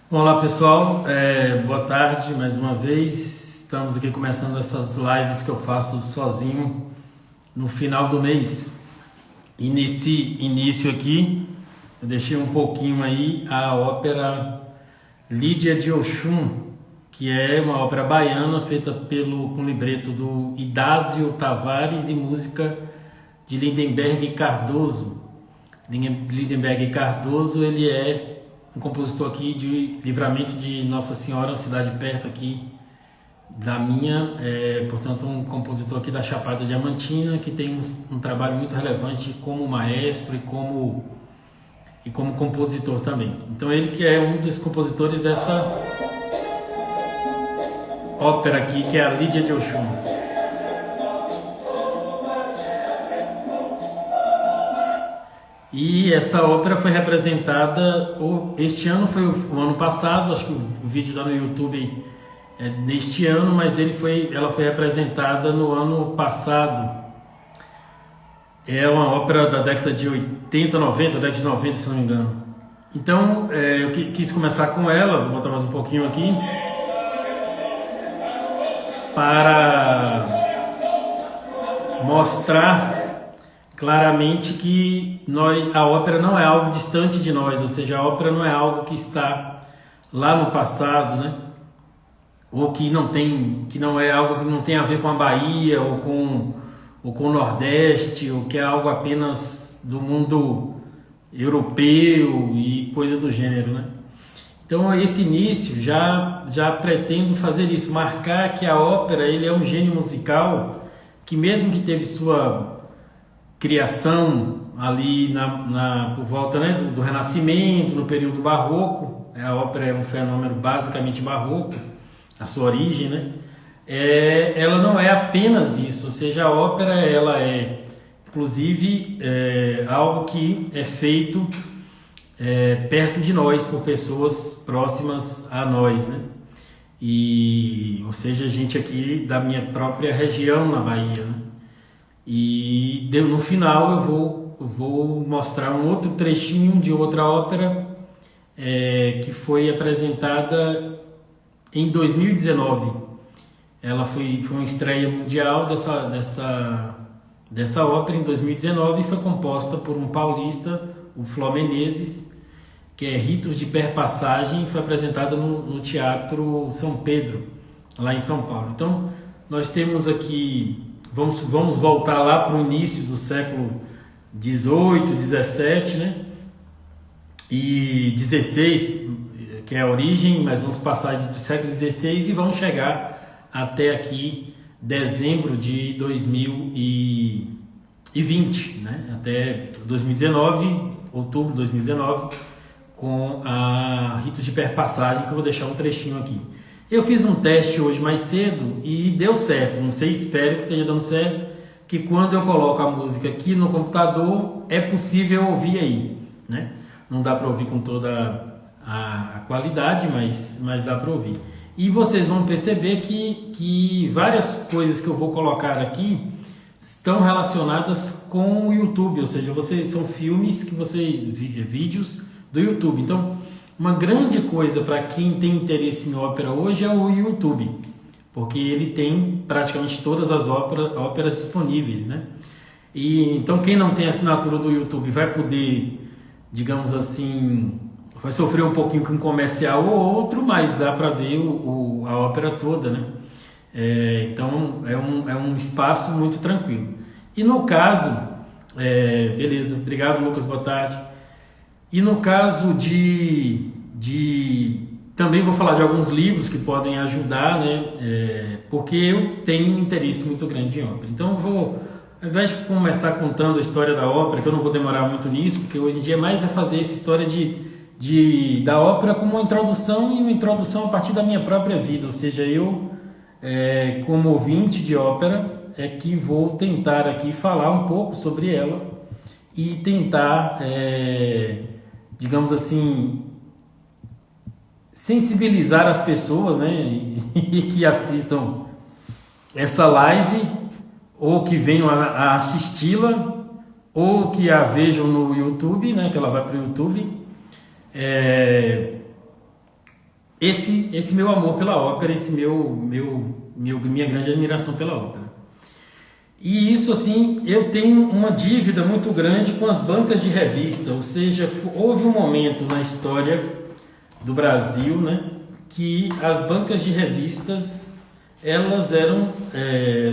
Olá pessoal, boa tarde mais uma vez. Estamos aqui começando essas lives que eu faço sozinho no final do mês. E nesse início aqui, eu deixei um pouquinho aí a ópera Lídia de Oxum, que é uma ópera baiana feita com libreto do Idásio Tavares e música de Lindenberg Cardoso. Lindenberg Cardoso, ele é um compositor aqui de Livramento de Nossa Senhora, uma cidade perto aqui da minha, portanto um compositor aqui da Chapada Diamantina, que tem um trabalho muito relevante como maestro e como compositor também. Então ele que é um dos compositores dessa ópera aqui, que é a Lídia de Oxum. E essa ópera foi representada, este ano foi o ano passado, acho que o vídeo está no YouTube neste ano, mas ela foi representada no ano passado. É uma ópera da década de 80, 90, década de 90, se não me engano. Então eu quis começar com ela, vou botar mais um pouquinho aqui, para mostrar claramente que a ópera não é algo distante de nós, ou seja, a ópera não é algo que está lá no passado, né? Ou que não é algo que não tem a ver com a Bahia ou com o Nordeste, ou que é algo apenas do mundo europeu e coisa do gênero, né? Então esse início já pretendo fazer isso, marcar que a ópera ele é um gênero musical que, mesmo que teve sua criação ali por volta, né, do Renascimento, no período barroco, a ópera é um fenômeno basicamente barroco, a sua origem, né? Ela não é apenas isso, ou seja, a ópera ela é inclusive algo que é feito perto de nós, por pessoas próximas a nós, né? Ou seja, gente aqui da minha própria região na Bahia, né? E no final eu vou mostrar um outro trechinho de outra ópera que foi apresentada em 2019. Ela foi uma estreia mundial dessa ópera em 2019 e foi composta por um paulista, o Fló Menezes, que é Ritos de Perpassagem, e foi apresentada no Teatro São Pedro, lá em São Paulo. Então nós temos aqui... Vamos voltar lá para o início do século XVIII, XVII, né? E XVI, que é a origem, mas vamos passar do século XVI e vamos chegar até aqui, dezembro de 2020, né? Até 2019, outubro de 2019, com a Ritos de Perpassagem, que eu vou deixar um trechinho aqui. Eu fiz um teste hoje mais cedo e deu certo, não sei, espero que esteja dando certo, que quando eu coloco a música aqui no computador é possível ouvir aí, né? Não dá para ouvir com toda a qualidade, mas dá para ouvir. E vocês vão perceber que várias coisas que eu vou colocar aqui estão relacionadas com o YouTube, ou seja, são filmes vídeos do YouTube. Então, uma grande coisa para quem tem interesse em ópera hoje é o YouTube, porque ele tem praticamente todas as óperas disponíveis, né? E então quem não tem assinatura do YouTube vai poder, digamos assim, vai sofrer um pouquinho com um comercial ou outro, mas dá para ver a ópera toda, né? Então é um espaço muito tranquilo. E no caso, beleza, obrigado Lucas, boa tarde. E no caso também vou falar de alguns livros que podem ajudar, né? Porque eu tenho um interesse muito grande em ópera. Então ao invés de começar contando a história da ópera, que eu não vou demorar muito nisso, porque hoje em dia mais é fazer essa história da ópera como uma introdução, e uma introdução a partir da minha própria vida, ou seja, eu como ouvinte de ópera que vou tentar aqui falar um pouco sobre ela e tentar digamos assim, sensibilizar as pessoas, né, e que assistam essa live, ou que venham a assisti-la, ou que a vejam no YouTube, né, que ela vai para o YouTube, esse meu amor pela ópera, esse minha grande admiração pela ópera. E isso, assim, eu tenho uma dívida muito grande com as bancas de revista, ou seja, houve um momento na história do Brasil, né, que as bancas de revistas, elas eram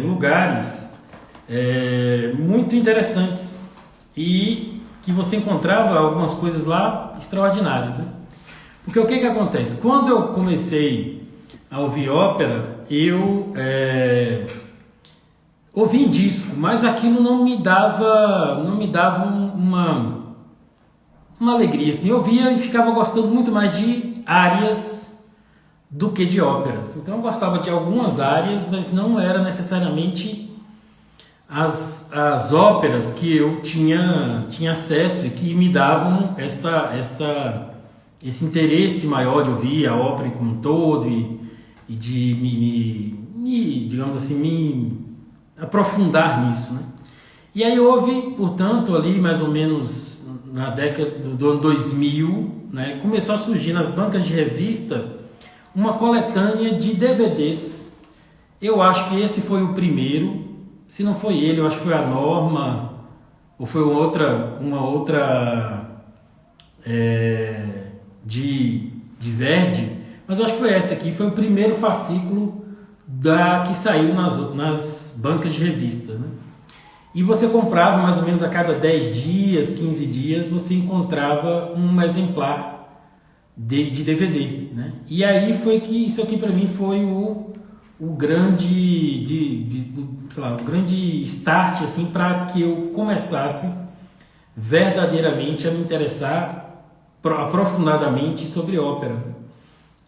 lugares muito interessantes e que você encontrava algumas coisas lá extraordinárias, né? Porque o que que acontece? Quando eu comecei a ouvir ópera, eu ouvi em disco, mas aquilo não me dava uma alegria, assim. Eu via e ficava gostando muito mais de áreas do que de óperas. Então eu gostava de algumas áreas, mas não era necessariamente as óperas que eu tinha acesso e que me davam esse interesse maior de ouvir a ópera como um todo e de digamos assim, me aprofundar nisso, né? E aí houve, portanto, ali mais ou menos na década do ano 2000, né, começou a surgir nas bancas de revista uma coletânea de DVDs. Eu acho que esse foi o primeiro, se não foi ele, eu acho que foi a Norma, ou foi uma outra de Verdi, mas eu acho que foi essa aqui, foi o primeiro fascículo que saiu nas bancas de revista, né? E você comprava mais ou menos a cada 10 dias, 15 dias, você encontrava um exemplar de DVD, né? E aí foi que isso aqui para mim foi o grande sei lá, o grande start assim para que eu começasse verdadeiramente a me interessar aprofundadamente sobre ópera,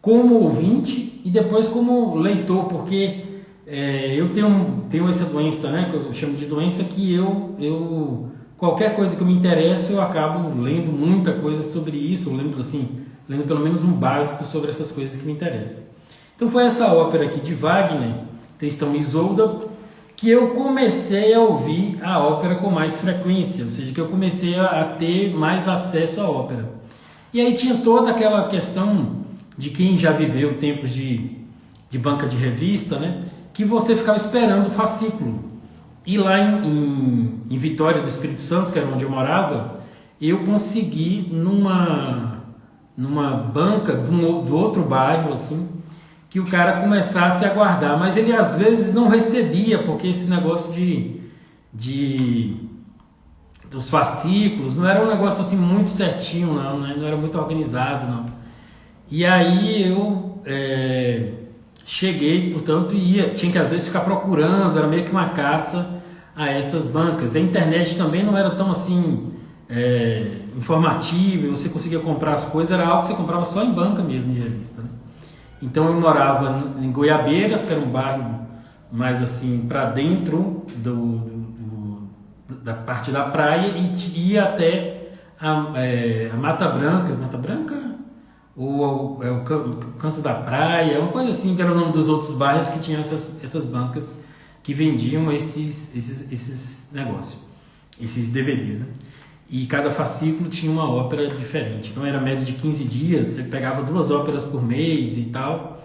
como ouvinte e depois como leitor, porque eu tenho essa doença, né, que eu chamo de doença, que eu qualquer coisa que eu me interesso, eu acabo lendo muita coisa sobre isso, lendo pelo menos um básico sobre essas coisas que me interessam. Então foi essa ópera aqui de Wagner, Tristão e Isolda, que eu comecei a ouvir a ópera com mais frequência, ou seja, que eu comecei a ter mais acesso à ópera. E aí tinha toda aquela questão de quem já viveu tempos de banca de revista, né, que você ficava esperando o fascículo. E lá em Vitória do Espírito Santo, que era onde eu morava, eu consegui numa banca do outro bairro, assim, que o cara começasse a guardar, mas ele às vezes não recebia, porque esse negócio dos fascículos não era um negócio assim muito certinho, não, né? Não era muito organizado, não. E aí eu cheguei, portanto, tinha que às vezes ficar procurando, era meio que uma caça a essas bancas. A internet também não era tão assim informativa, você conseguia comprar as coisas, era algo que você comprava só em banca mesmo de revista, né? Então eu morava em Goiabeiras, que era um bairro mais assim para dentro da parte da praia, e ia até a Mata Branca, ou o Canto da Praia, uma coisa assim, que era o nome dos outros bairros que tinham essas bancas que vendiam esses negócios, esses DVDs, né? E cada fascículo tinha uma ópera diferente. Então era média de 15 dias, você pegava 2 óperas por mês e tal.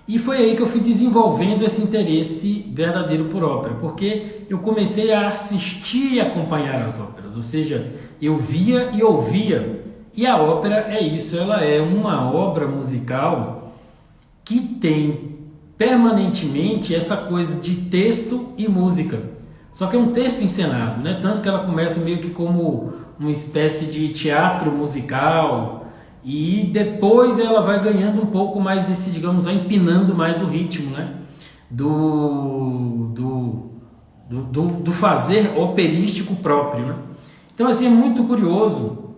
E foi aí que eu fui desenvolvendo esse interesse verdadeiro por ópera, porque eu comecei a assistir e acompanhar as óperas, ou seja, eu via e ouvia. E a ópera é isso, ela é uma obra musical que tem permanentemente essa coisa de texto e música. Só que é um texto encenado, né? Tanto que ela começa meio que como uma espécie de teatro musical e depois ela vai ganhando um pouco mais digamos, vai empinando mais o ritmo, né? Do fazer operístico próprio, né? Então, assim, é muito curioso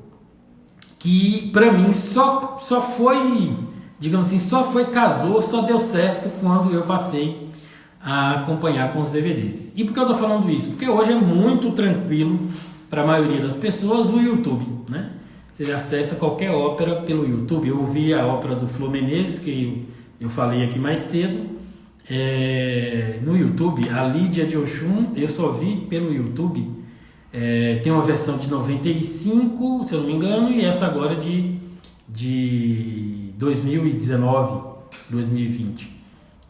que para mim só foi, digamos assim, só deu certo quando eu passei a acompanhar com os DVDs. E por que eu estou falando isso? Porque hoje é muito tranquilo para a maioria das pessoas o YouTube, né? Você acessa qualquer ópera pelo YouTube. Eu ouvi a ópera do Flor Menezes, que eu falei aqui mais cedo, no YouTube. A Lídia de Oxum, eu só vi pelo YouTube. Tem uma versão de 95, se eu não me engano, e essa agora de 2019, 2020.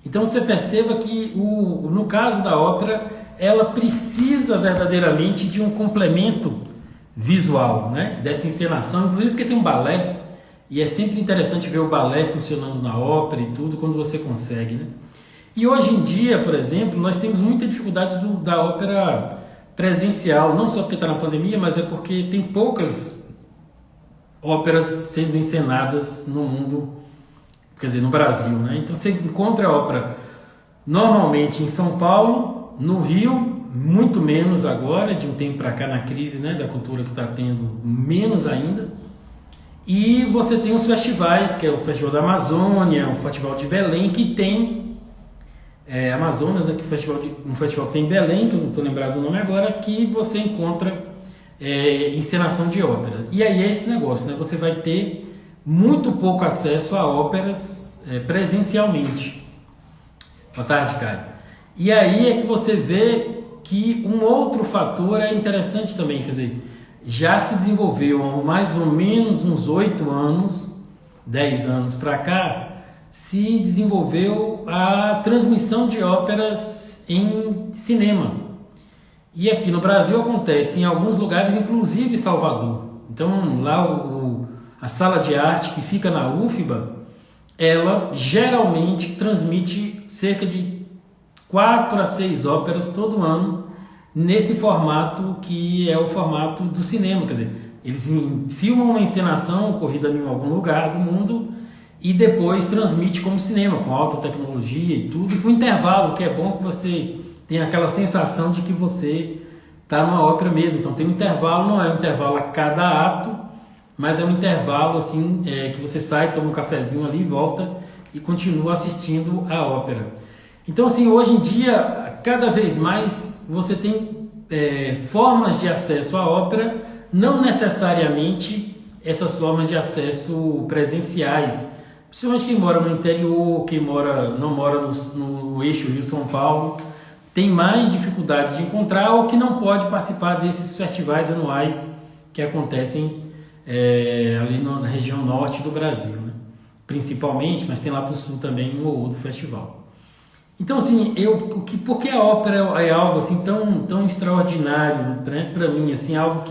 Então você perceba que no caso da ópera, ela precisa verdadeiramente de um complemento visual, né? Dessa encenação, inclusive porque tem um balé, e é sempre interessante ver o balé funcionando na ópera e tudo, quando você consegue, né? E hoje em dia, por exemplo, nós temos muita dificuldade da ópera presencial, não só porque está na pandemia, mas é porque tem poucas óperas sendo encenadas no mundo, quer dizer, no Brasil, né? Então você encontra a ópera normalmente em São Paulo, no Rio, muito menos agora, de um tempo para cá na crise, né, da cultura que está tendo, menos ainda. E você tem os festivais, que é o Festival da Amazônia, o Festival de Belém, que tem Amazonas, aqui, um festival que tem em Belém, que eu não estou lembrado do nome agora, que você encontra encenação de ópera. E aí é esse negócio, né? Você vai ter muito pouco acesso a óperas presencialmente. Boa tarde, Caio. E aí é que você vê que um outro fator é interessante também, quer dizer, já se desenvolveu há mais ou menos uns 8 anos, 10 anos para cá, se desenvolveu a transmissão de óperas em cinema. E aqui no Brasil acontece em alguns lugares, inclusive Salvador. Então lá a sala de arte que fica na UFBA, ela geralmente transmite cerca de 4 a 6 óperas todo ano nesse formato que é o formato do cinema, quer dizer, eles filmam uma encenação ocorrida em algum lugar do mundo e depois transmite como cinema, com alta tecnologia e tudo, e com intervalo, que é bom que você tenha aquela sensação de que você está numa ópera mesmo. Então tem um intervalo, não é um intervalo a cada ato, mas é um intervalo assim, que você sai, toma um cafezinho ali, volta e continua assistindo a ópera. Então assim, hoje em dia, cada vez mais você tem formas de acesso à ópera, não necessariamente essas formas de acesso presenciais, principalmente quem mora no interior, quem não mora no eixo Rio-São Paulo, tem mais dificuldade de encontrar ou que não pode participar desses festivais anuais que acontecem ali na região norte do Brasil, né? Principalmente, mas tem lá para o sul também um ou outro festival. Então, assim, por que a ópera é algo assim tão extraordinário, né, para mim, assim, algo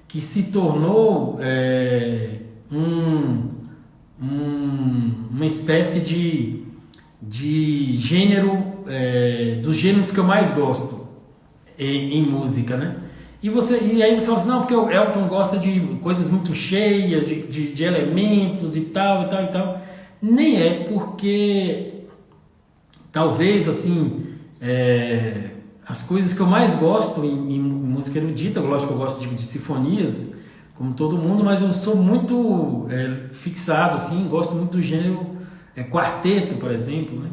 que se tornou uma espécie de gênero, dos gêneros que eu mais gosto em música, né? E aí você fala assim, não, porque o Elton gosta de coisas muito cheias, de elementos e tal, e tal, e tal. Nem é porque... Talvez, assim, as coisas que eu mais gosto em música erudita, lógico que eu gosto de sinfonias, como todo mundo, mas eu sou muito fixado, assim, gosto muito do gênero quarteto, por exemplo, né?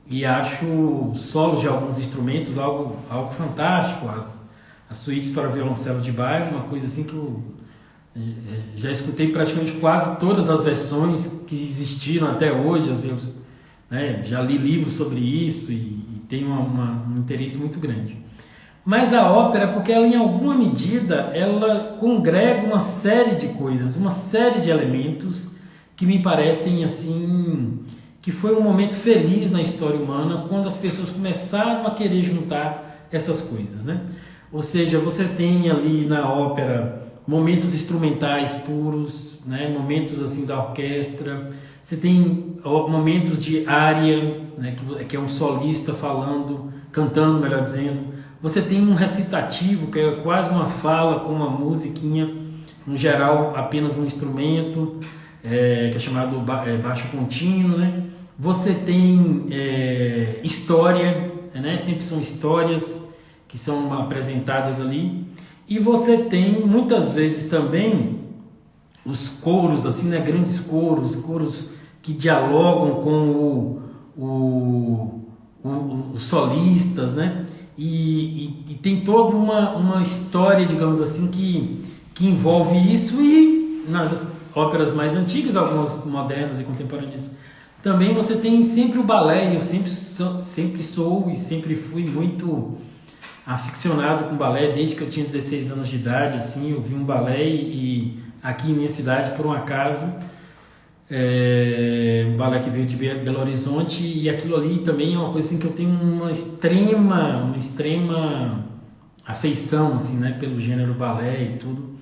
E acho solos de alguns instrumentos algo fantástico, as suítes para violoncelo de Bach, uma coisa assim que eu já escutei praticamente quase todas as versões que existiram até hoje, já li livros sobre isso e tenho um interesse muito grande. Mas a ópera, porque ela em alguma medida, ela congrega uma série de coisas, uma série de elementos que me parecem assim, que foi um momento feliz na história humana quando as pessoas começaram a querer juntar essas coisas, né? Ou seja, você tem ali na ópera momentos instrumentais puros, né? Momentos assim da orquestra. Você tem momentos de área, né, que é um solista cantando, melhor dizendo. Você tem um recitativo, que é quase uma fala com uma musiquinha, no geral apenas um instrumento, que é chamado baixo contínuo, né? Você tem história, né? Sempre são histórias que são apresentadas ali. E você tem muitas vezes também os coros, assim, né? Grandes coros que dialogam com os solistas, né? E tem toda uma história, digamos assim, que envolve isso. E nas óperas mais antigas, algumas modernas e contemporâneas, também você tem sempre o balé. Eu sempre sou e sempre fui muito aficionado com balé, desde que eu tinha 16 anos de idade, assim, eu vi um balé e aqui em minha cidade, por um acaso, um balé que veio de Belo Horizonte, e aquilo ali também é uma coisa assim, que eu tenho uma extrema afeição assim, né, pelo gênero balé e tudo.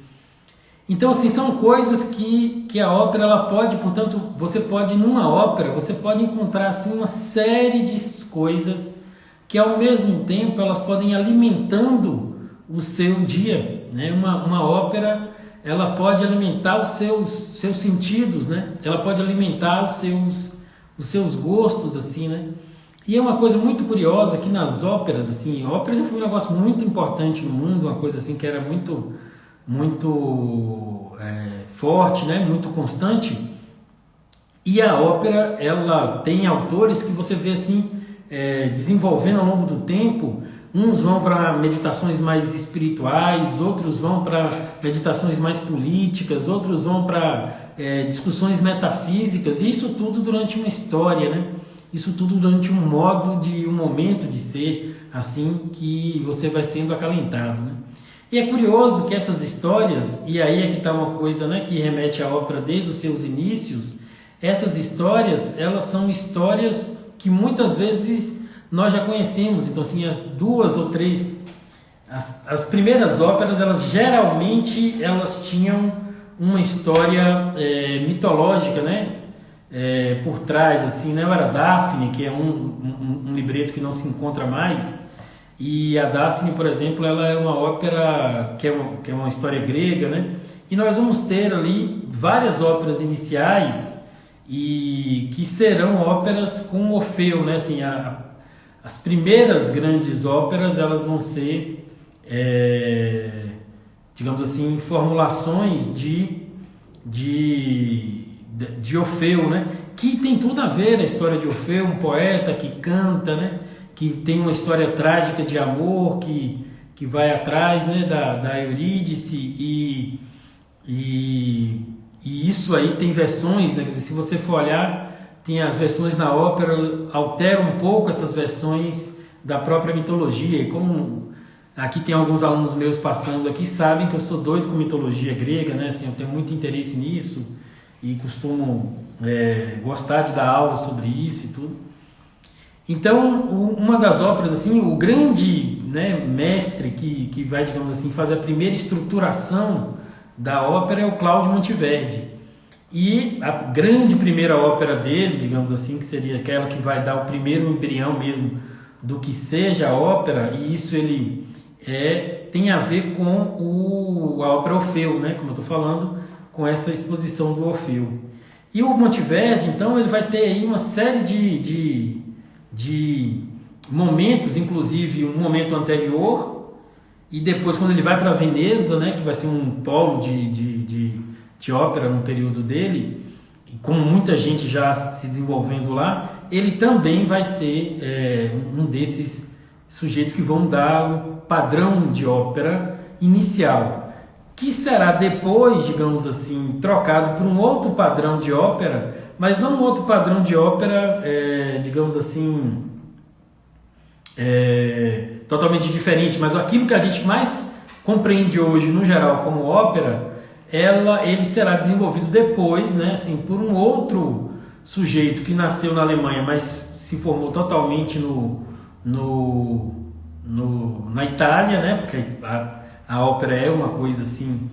Então, assim, são coisas que a ópera, ela pode, portanto, você pode, numa ópera, você pode encontrar, assim, uma série de coisas que, ao mesmo tempo, elas podem ir alimentando o seu dia, né? Uma ópera, ela pode alimentar os seus sentidos, né? Ela pode alimentar os seus gostos, assim, né? E é uma coisa muito curiosa que nas óperas, assim, a ópera já foi um negócio muito importante no mundo, uma coisa assim que era muito forte, né? Muito constante. E a ópera, ela tem autores que você vê assim, desenvolvendo ao longo do tempo. Uns vão para meditações mais espirituais, outros vão para meditações mais políticas, outros vão para discussões metafísicas, e isso tudo durante uma história, né? Isso tudo durante um momento de ser, assim, que você vai sendo acalentado, né? E é curioso que essas histórias, e aí é que está uma coisa, né, que remete à ópera desde os seus inícios. Essas histórias, elas são histórias que muitas vezes nós já conhecemos. Então, assim, as duas ou três, as primeiras óperas, elas geralmente elas tinham uma história mitológica, né, por trás, assim, né? Era Daphne, que é um libreto que não se encontra mais. E a Daphne, por exemplo, ela é uma ópera que é uma história grega, né? E nós vamos ter ali várias óperas iniciais e que serão óperas com Orfeu, né? Assim, as primeiras grandes óperas, elas vão ser, digamos assim, formulações de Orfeu, né? Que tem tudo a ver a história de Orfeu, um poeta que canta, né? Que tem uma história trágica de amor que vai atrás, né, da Eurídice, e isso aí tem versões, né? Quer dizer, se você for olhar, tem as versões na ópera, alteram um pouco essas versões da própria mitologia. E como aqui tem alguns alunos meus passando aqui, sabem que eu sou doido com mitologia grega, né? Assim, eu tenho muito interesse nisso e costumo gostar de dar aula sobre isso e tudo. Então, uma das óperas, assim, o grande, né, mestre que vai, digamos assim, fazer a primeira estruturação da ópera é o Cláudio Monteverdi. E a grande primeira ópera dele, digamos assim, que seria aquela que vai dar o primeiro embrião mesmo do que seja a ópera, e isso ele tem a ver com a ópera Orfeu, né, como eu estou falando, com essa exposição do Orfeu. E o Monteverdi, então, ele vai ter aí uma série de momentos, inclusive um momento anterior, e depois quando ele vai para Veneza, né, que vai ser um polo de ópera no período dele, e com muita gente já se desenvolvendo lá, ele também vai ser um desses sujeitos que vão dar o padrão de ópera inicial, que será depois, digamos assim, trocado por um outro padrão de ópera, mas não um outro padrão de ópera, digamos assim, totalmente diferente, mas aquilo que a gente mais compreende hoje, no geral, como ópera, ele será desenvolvido depois, né, assim, por um outro sujeito que nasceu na Alemanha, mas se formou totalmente na Itália, né, porque a ópera é uma coisa assim,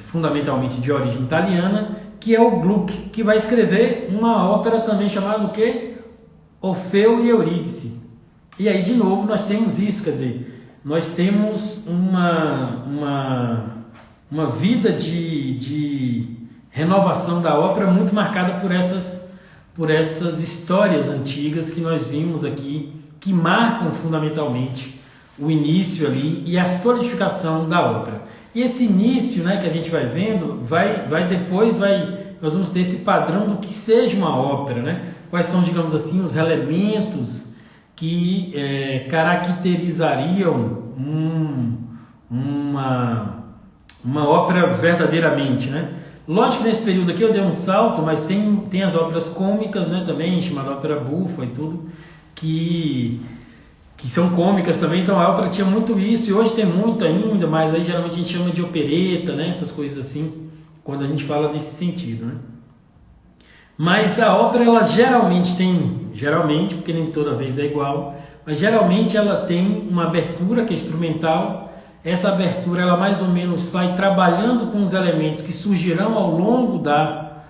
fundamentalmente de origem italiana, que é o Gluck, que vai escrever uma ópera também chamada o quê? Orfeu e Eurídice. E aí, de novo, nós temos isso, quer dizer, nós temos uma vida de renovação da ópera muito marcada por essas histórias antigas que nós vimos aqui, que marcam fundamentalmente o início ali e a solidificação da ópera. E esse início, né, que a gente vai vendo, nós vamos ter esse padrão do que seja uma ópera, né? Quais são, digamos assim, os elementos que caracterizariam uma ópera verdadeiramente, né? Lógico que nesse período aqui eu dei um salto, mas tem as óperas cômicas, né, também, chamada ópera bufa e tudo, que são cômicas também. Então a ópera tinha muito isso, e hoje tem muito ainda, mas aí geralmente a gente chama de opereta, né, essas coisas assim, quando a gente fala nesse sentido, né? Mas a ópera, ela geralmente tem, geralmente, porque nem toda vez é igual, mas geralmente ela tem uma abertura que é instrumental. Essa abertura, ela mais ou menos vai trabalhando com os elementos que surgirão ao longo da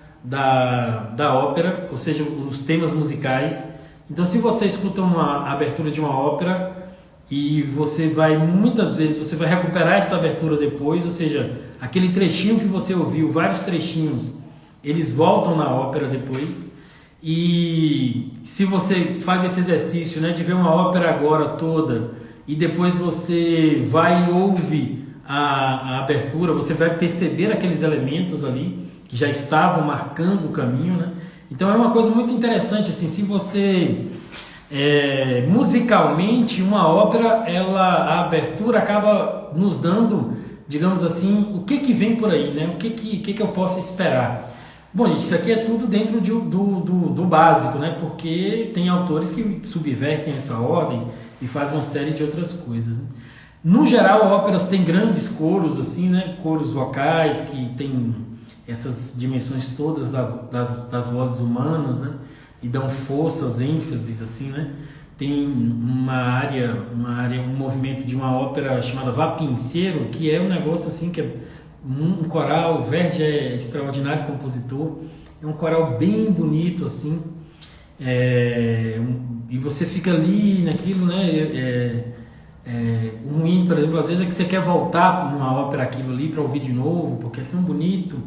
ópera, ou seja, os temas musicais. Então, se você escuta uma abertura de uma ópera e você vai, muitas vezes, você vai recuperar essa abertura depois, ou seja, aquele trechinho que você ouviu, vários trechinhos, eles voltam na ópera depois. E se você faz esse exercício, né, de ver uma ópera agora toda e depois você vai e ouve a abertura, você vai perceber aqueles elementos ali que já estavam marcando o caminho, né? Então é uma coisa muito interessante, assim, se você musicalmente uma ópera, a abertura acaba nos dando, digamos assim, o que vem por aí, né? O que eu posso esperar? Bom, gente, isso aqui é tudo dentro do básico, né? Porque tem autores que subvertem essa ordem e fazem uma série de outras coisas, né? No geral, óperas têm grandes coros, assim, né? Coros vocais que tem essas dimensões todas das vozes humanas, né? E dão forças, ênfases, assim, né? Tem um movimento de uma ópera chamada Vapinceiro, que é um negócio assim que é um coral. O Verdi é extraordinário compositor, é um coral bem bonito, assim, e você fica ali naquilo, né? O ruim, por exemplo, às vezes é que você quer voltar numa ópera aquilo ali para ouvir de novo, porque é tão bonito,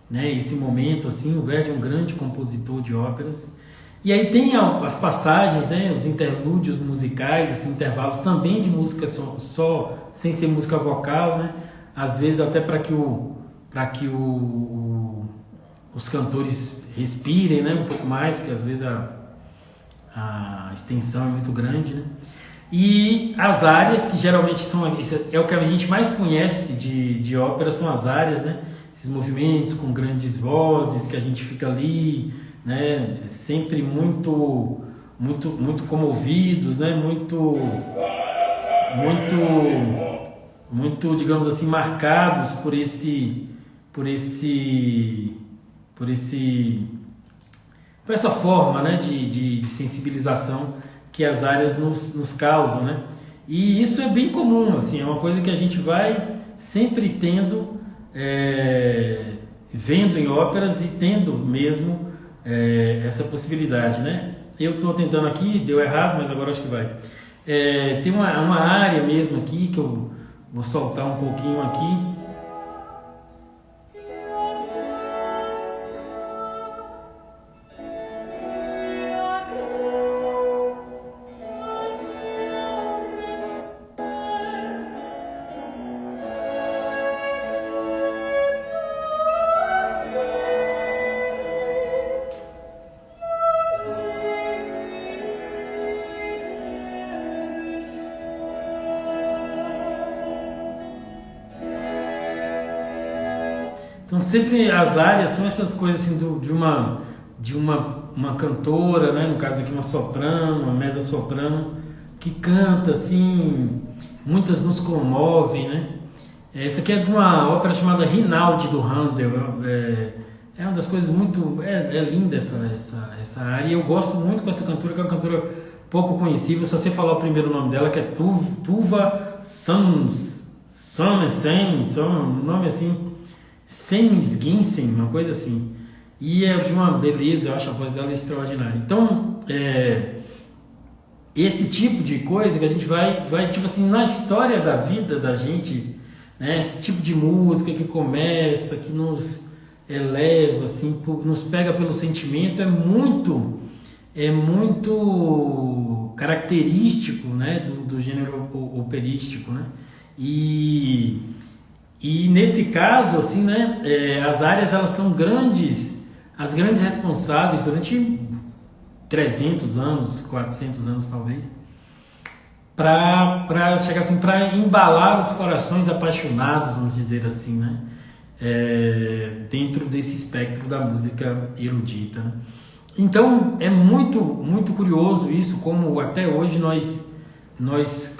né? Esse momento, assim. O Verdi é um grande compositor de óperas. E aí tem as passagens, né? Os interlúdios musicais, esses intervalos também de música só sem ser música vocal, né? Às vezes até para que os cantores respirem, né? Um pouco mais, porque às vezes a extensão é muito grande, né? E as áreas, que geralmente é o que a gente mais conhece de ópera, são as áreas, né? Esses movimentos com grandes vozes, que a gente fica ali, né? Sempre muito comovidos, né? Muito, digamos assim, marcados por essa forma, né? de sensibilização que as áreas nos causam, né? E isso é bem comum, assim, é uma coisa que a gente vai sempre tendo, vendo em óperas e tendo mesmo essa possibilidade, né? Eu estou tentando aqui, deu errado, mas agora acho que vai. Tem uma área mesmo aqui que eu vou soltar um pouquinho aqui. Então sempre as áreas são essas coisas assim de uma cantora, né? No caso aqui uma soprano, uma mezza-soprano, que canta assim, muitas nos comovem, né? Essa aqui é de uma ópera chamada Rinaldi do Handel. É uma das coisas muito... É linda essa área. E eu gosto muito dessa cantora, que é uma cantora pouco conhecida. Só sei falar o primeiro nome dela, que é Tuva Sorensen, um nome assim... Semisginsen, uma coisa assim. E é de uma beleza, eu acho a voz dela extraordinária. Então, esse tipo de coisa que a gente vai tipo assim, na história da vida da gente, né? Esse tipo de música que começa, que nos eleva, assim, nos pega pelo sentimento, é muito característico, né? do gênero operístico, né? E nesse caso, assim, né, as áreas, elas são as grandes responsáveis durante 300 anos, 400 anos talvez, para chegar assim, para embalar os corações apaixonados, vamos dizer assim, né, dentro desse espectro da música erudita, né? Então é muito curioso isso, como até hoje nós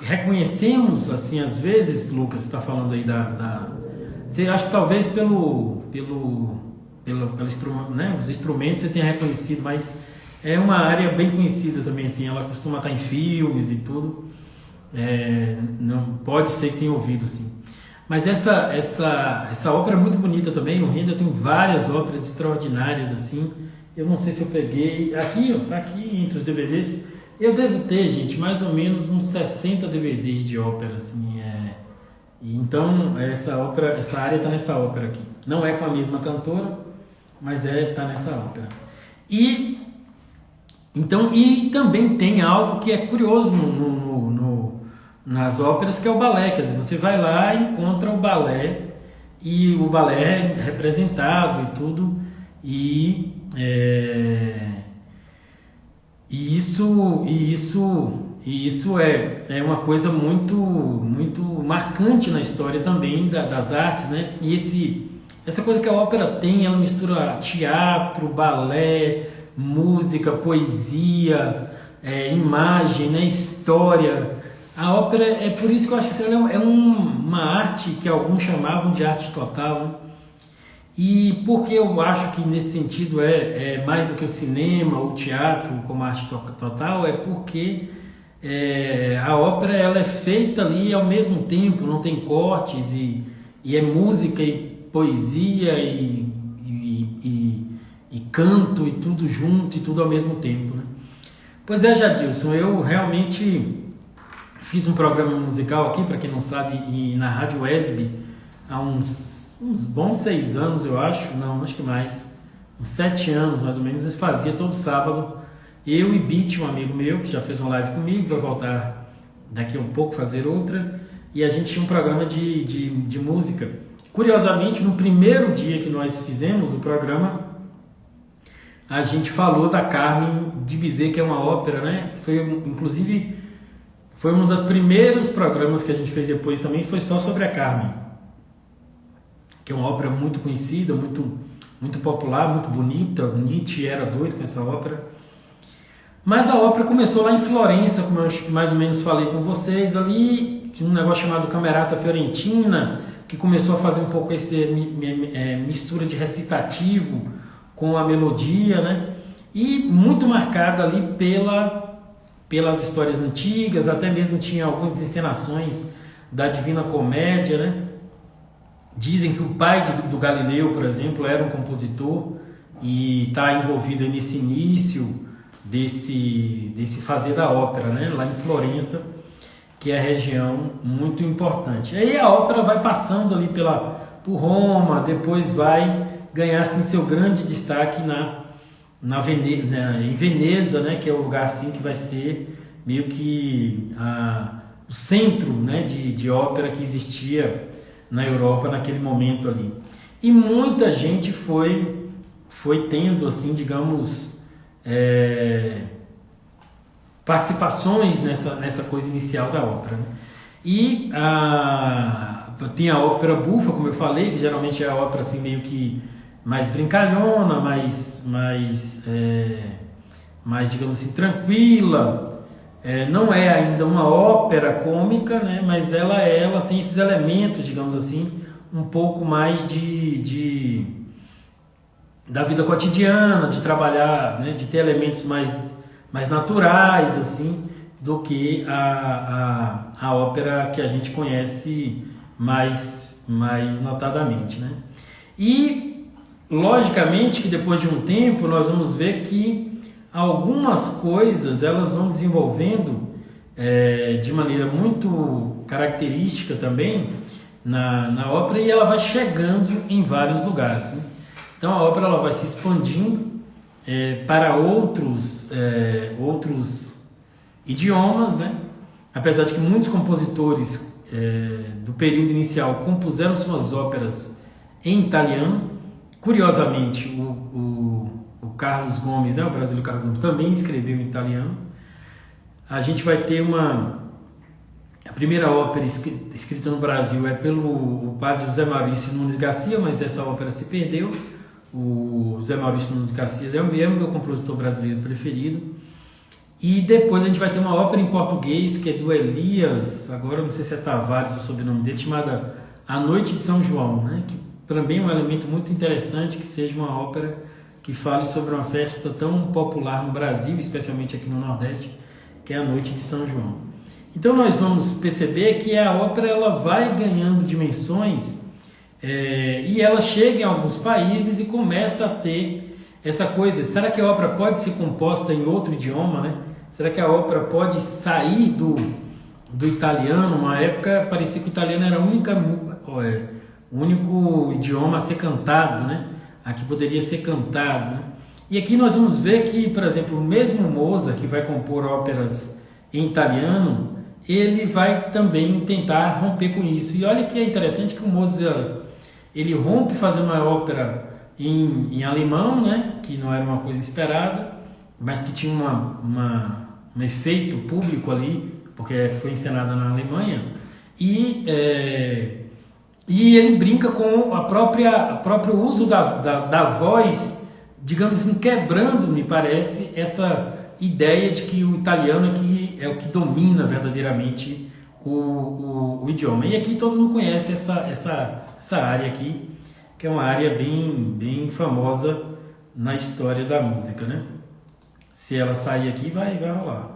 reconhecemos, assim, às vezes, Lucas está falando aí você acha que talvez né, os instrumentos você tenha reconhecido, mas é uma área bem conhecida também, assim, ela costuma estar em filmes e tudo, não pode ser que tenha ouvido, sim. Mas essa ópera é muito bonita também, o Handel tem várias óperas extraordinárias, assim, eu não sei se eu peguei, aqui, ó, tá aqui entre os DVDs, eu devo ter, gente, mais ou menos uns 60 DVDs de ópera, assim, então essa área está nessa ópera aqui. Não é com a mesma cantora, mas está nessa ópera. E também tem algo que é curioso nas óperas, que é o balé. Quer dizer, você vai lá e encontra o balé, e o balé é representado e tudo, e isso é uma coisa muito, muito marcante na história também das artes, né? E essa coisa que a ópera tem, ela mistura teatro, balé, música, poesia, imagem, né? História. A ópera, é por isso que eu acho que ela é uma arte que alguns chamavam de arte total, né? E porque eu acho que nesse sentido é mais do que o cinema, o teatro como arte total, é porque a ópera ela é feita ali ao mesmo tempo, não tem cortes, e é música e poesia e canto e tudo junto e tudo ao mesmo tempo, né? Pois é, Jadilson, eu realmente fiz um programa musical aqui, para quem não sabe, na Rádio ESB, há uns bons 6 anos, eu acho, não, acho que mais, uns 7 anos mais ou menos, eu fazia todo sábado, eu e Beat, um amigo meu, que já fez uma live comigo, vai voltar daqui a um pouco fazer outra, e a gente tinha um programa de música. Curiosamente, no primeiro dia que nós fizemos o programa, a gente falou da Carmen de Bizet, que é uma ópera, né? Inclusive, foi um dos primeiros programas que a gente fez depois também, foi só sobre a Carmen, que é uma ópera muito conhecida, muito, muito popular, muito bonita. O Nietzsche era doido com essa ópera. Mas a ópera começou lá em Florença, como eu mais ou menos falei com vocês, ali, um negócio chamado Camerata Fiorentina, que começou a fazer um pouco essa mistura de recitativo com a melodia, né? E muito marcada ali pelas histórias antigas, até mesmo tinha algumas encenações da Divina Comédia, né? Dizem que o pai do Galileu, por exemplo, era um compositor e está envolvido nesse início desse fazer da ópera, né? Lá em Florença, que é a região muito importante. Aí a ópera vai passando ali por Roma, depois vai ganhar assim, seu grande destaque em Veneza, né? Que é o lugar assim, que vai ser meio que o centro, né? de ópera que existia na Europa naquele momento ali. E muita gente foi tendo, assim, digamos, participações nessa coisa inicial da ópera, né? E tem a ópera bufa, como eu falei, que geralmente é a ópera assim, meio que mais brincalhona, mais digamos assim, tranquila. Não é ainda uma ópera cômica, né? Mas ela tem esses elementos, digamos assim, um pouco mais da vida cotidiana, de trabalhar, né? De ter elementos mais naturais, assim, do que a ópera que a gente conhece mais notadamente, né? E, logicamente, que depois de um tempo nós vamos ver que algumas coisas elas vão desenvolvendo de maneira muito característica também na ópera, e ela vai chegando em vários lugares, né? Então a ópera ela vai se expandindo para outros idiomas, né? Apesar de que muitos compositores do período inicial compuseram suas óperas em italiano. Curiosamente, o Carlos Gomes, né, o brasileiro Carlos Gomes, também escreveu em italiano. A gente vai ter a primeira ópera escrita no Brasil pelo padre José Maurício Nunes Garcia, mas essa ópera se perdeu. O José Maurício Nunes Garcia é o mesmo, meu compositor brasileiro preferido. E depois a gente vai ter uma ópera em português, que é do Elias, agora não sei se é Tavares o sobrenome dele, chamada A Noite de São João, né? Que também um elemento muito interessante que seja uma ópera que fale sobre uma festa tão popular no Brasil, especialmente aqui no Nordeste, que é a Noite de São João. Então nós vamos perceber que a ópera ela vai ganhando dimensões e ela chega em alguns países e começa a ter essa coisa. Será que a ópera pode ser composta em outro idioma, né? Será que a ópera pode sair do italiano? Uma época parecia que o italiano era o único idioma a ser cantado, né? Aqui poderia ser cantado, né? E aqui nós vamos ver que, por exemplo, o mesmo Mozart, que vai compor óperas em italiano, ele vai também tentar romper com isso. E olha que é interessante que o Mozart, ele rompe fazendo uma ópera em alemão, né? Que não era uma coisa esperada, mas que tinha um efeito público ali, porque foi encenada na Alemanha, e ele brinca com o próprio uso da voz, digamos assim, quebrando, me parece, essa ideia de que o italiano é o que domina verdadeiramente o idioma. E aqui todo mundo conhece essa área aqui, que é uma área bem famosa na história da música, né? Se ela sair aqui, vai rolar.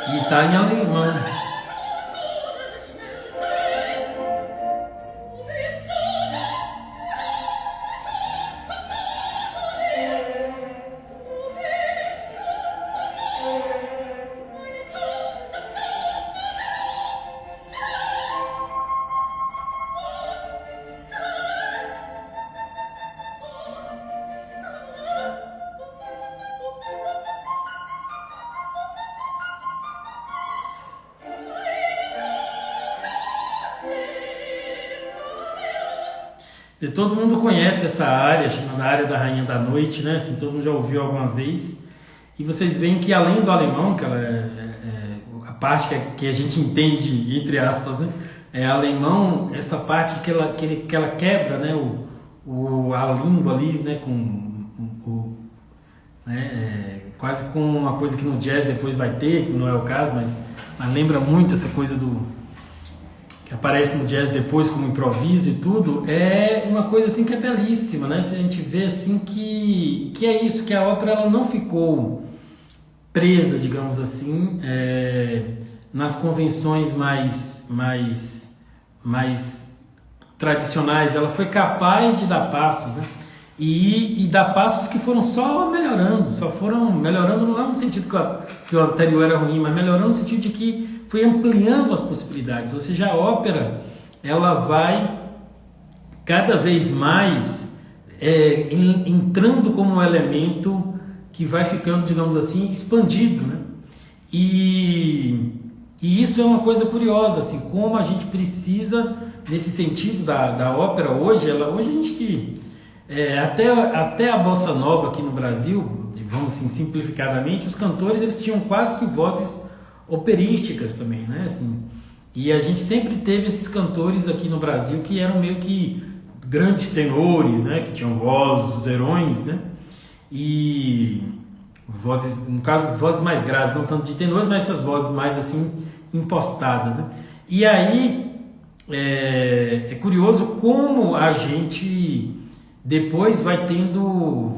E está em alemão. E todo mundo conhece essa área, chamada área da Rainha da Noite, né? Assim, todo mundo já ouviu alguma vez. E vocês veem que além do alemão, que ela a parte que a gente entende, entre aspas, né? É alemão, essa parte que ela quebra, né? A língua ali, né? Quase com uma coisa que no jazz depois vai ter, que não é o caso, mas lembra muito essa coisa que aparece no jazz depois como improviso e tudo, é uma coisa assim que é belíssima, né? Se a gente vê assim que é isso, que a ópera ela não ficou presa, digamos assim, nas convenções mais tradicionais. Ela foi capaz de dar passos, né? E dar passos que foram só foram melhorando não no sentido que o anterior era ruim, mas melhorando no sentido de que foi ampliando as possibilidades. Ou seja, a ópera ela vai cada vez mais entrando como um elemento que vai ficando, digamos assim, expandido, né? E isso é uma coisa curiosa, assim, como a gente precisa, nesse sentido da ópera hoje a gente até a bossa nova aqui no Brasil, vamos assim, simplificadamente, os cantores eles tinham quase que vozes operísticas também, né? Assim, e a gente sempre teve esses cantores aqui no Brasil que eram meio que grandes tenores, né? Que tinham vozerões, né? E vozes, no caso, vozes mais graves, não tanto de tenores, mas essas vozes mais assim impostadas, né? E aí é curioso como a gente depois vai tendo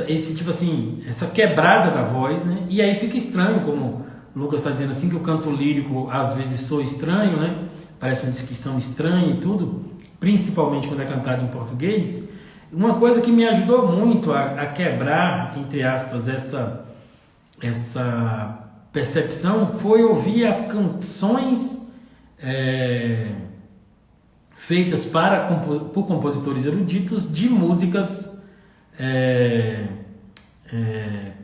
esse tipo assim, essa quebrada da voz, né? E aí fica estranho, como o Lucas está dizendo assim, que o canto lírico às vezes soa estranho, né? Parece uma descrição estranha e tudo, principalmente quando é cantado em português. Uma coisa que me ajudou muito a quebrar, entre aspas, essa percepção foi ouvir as canções feitas por compositores eruditos de músicas